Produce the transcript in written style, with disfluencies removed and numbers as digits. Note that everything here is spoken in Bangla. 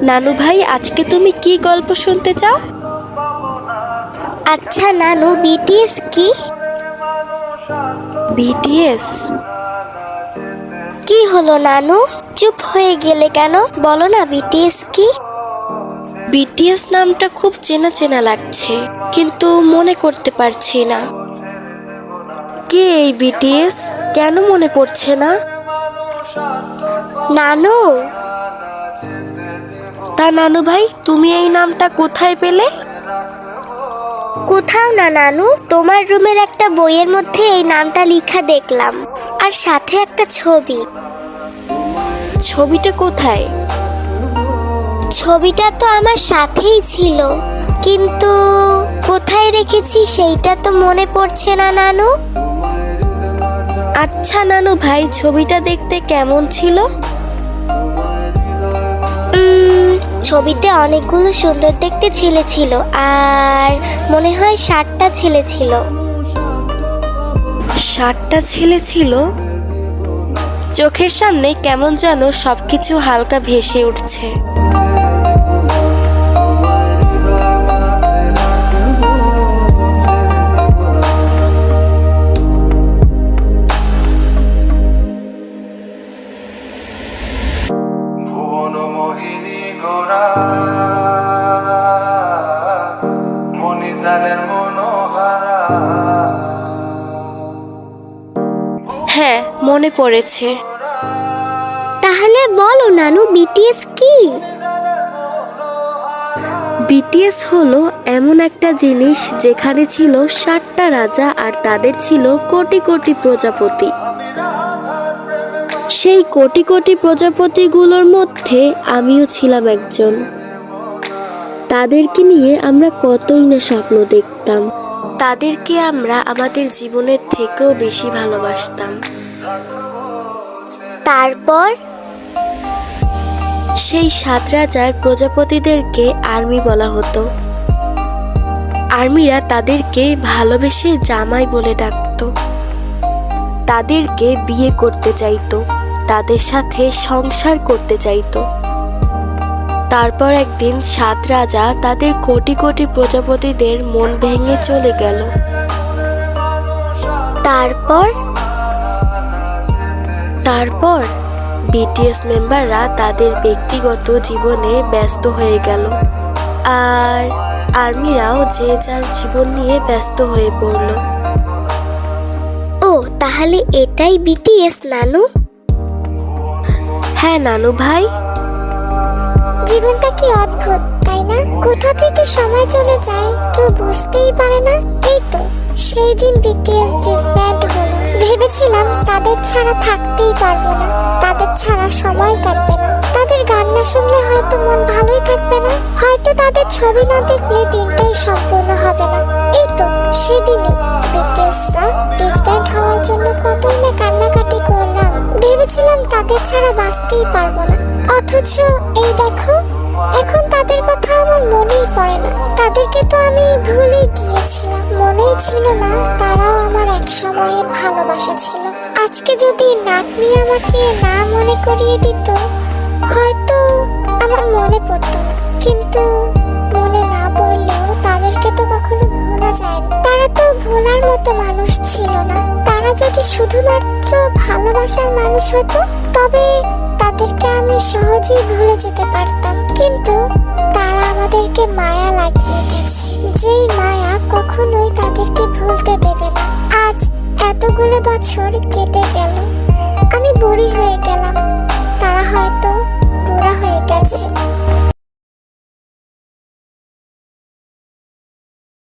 নানু ভাই, আজকে তুমি কি গল্প শুনতে চাও? আচ্ছা নানু, বিটিএস কি? বিটিএস? কি হলো নানু, চুপ হয়ে গেলে কেন? বলো না বিটিএস কি? বিটিএস নামটা খুব চেনা চেনা লাগছে, কিন্তু মনে করতে পারছি না। কে এই বিটিএস? কেন মনে পড়ছে না? নানু, তা নানু ভাই, তুমি এই নামটা কোথায় পেলে? কোথাও না নানু, তোমার রুমের একটা বইয়ের মধ্যে এই নামটা লেখা দেখলাম, আর সাথে একটা ছবি। ছবিটা কোথায়? ছবিটা তো আমার সাথেই ছিল, কিন্তু কোথায় রেখেছি সেইটা তো মনে পড়ছে না নানু। আচ্ছা নানু ভাই, ছবিটা দেখতে কেমন ছিল? ছবিতে অনেকগুলো সুন্দর দেখতে ছেলে ছিল, আর মনে হয় 7টা ছেলে ছিল। 7টা ছেলে ছিল? চোখের সামনে কেমন যেন সবকিছু হালকা ভেসে উঠছে। হ্যাঁ, মনে পড়েছে। তাহলে বলো নানু, বিটিএস কি? বিটিএস হলো এমন একটা জিনিস যেখানে ছিল 7টা রাজা আর তাদের ছিল কোটি কোটি প্রজাপতি। সেই কোটি কোটি প্রজাপতিগুলোর মধ্যে আমিও ছিলাম একজন। তাদেরকে নিয়ে আমরা কতই না স্বপ্ন দেখতাম। তাদেরকে আমরা আমাদের জীবনের থেকেও বেশি ভালোবাসতাম। তারপর সেই 7 রাজার প্রজাপতিদেরকে আর্মি বলা হতো। আর্মিরা তাদেরকে ভালোবেসে জামাই বলে ডাকতো। তাদেরকে বিয়ে করতে চাইতো, তাদের সাথে সংসার করতে চাইতো। তারপর একদিন 7 রাজা তাদের কোটি কোটি প্রজাপতিদের মন ভেঙে চলে গেল। তারপর বিটিএস মেম্বাররা তাদের ব্যক্তিগত জীবনে ব্যস্ত হয়ে গেল, আর আর্মিরাও যে যার জীবন নিয়ে ব্যস্ত হয়ে পড়ল। ও, তাহলে এটাই বিটিএস নানু? হ্যাঁ নানু ভাই। জীবনটা কি অদ্ভুত, তাই না? কোথা থেকে সময় চলে যায় কেউ বুঝতেই পারে না। এই তো সেই দিন বিটিএস ডিসব্যান্ড হলো। ভেবেছিলাম তাদের ছাড়া থাকতেই পারবো না, তাদের ছাড়া সময় কাটবে না, তাদের গান না শুনলে হয়তো মন ভালোই থাকবে না, হয়তো তাদের ছবি না দেখলে দিনটাই সম্পূর্ণ হবে না। এই তো সেদিনই বিটিএসরা ডিসব্যান্ড হওয়ার জন্য কতই না কান্নাকাটি করলাম। ভেবেছিলাম তাদের ছাড়া বাঁচতেই পারবো না, অথচ এই দেখো, এখন তাদের কথা আমার মনেই পড়ে না। তাদেরকে তো আমি ভুলে গিয়েছিলাম, মনেই ছিল না তারাও আমার এক সময়ের ভালোবাসা ছিল। আজকে যদি নাতনি আমাকে না মনে করিয়ে দিত, হয়তো আমার মনে পড়তো না। কিন্তু মনে না পড়লেও তাদেরকে তো কখনো ভোলা যায় না। তারা তো ভোলার মতো মানুষ ছিল না। তারা যদি শুধুমাত্র ভালোবাসার মানুষ হতো, তবে তাদেরকে আমি সহজেই ভুলে যেতে পারতাম। কিন্তু তারা আমাদেরকে মায়া লাগিয়ে দিয়েছে, যেই মায়া কখনোই তাদেরকে ভুলতে দেবে না। আজ এতগুলো বছর কেটে গেল, আমি বুড়ি হয়ে গেলাম। তারা হয়তো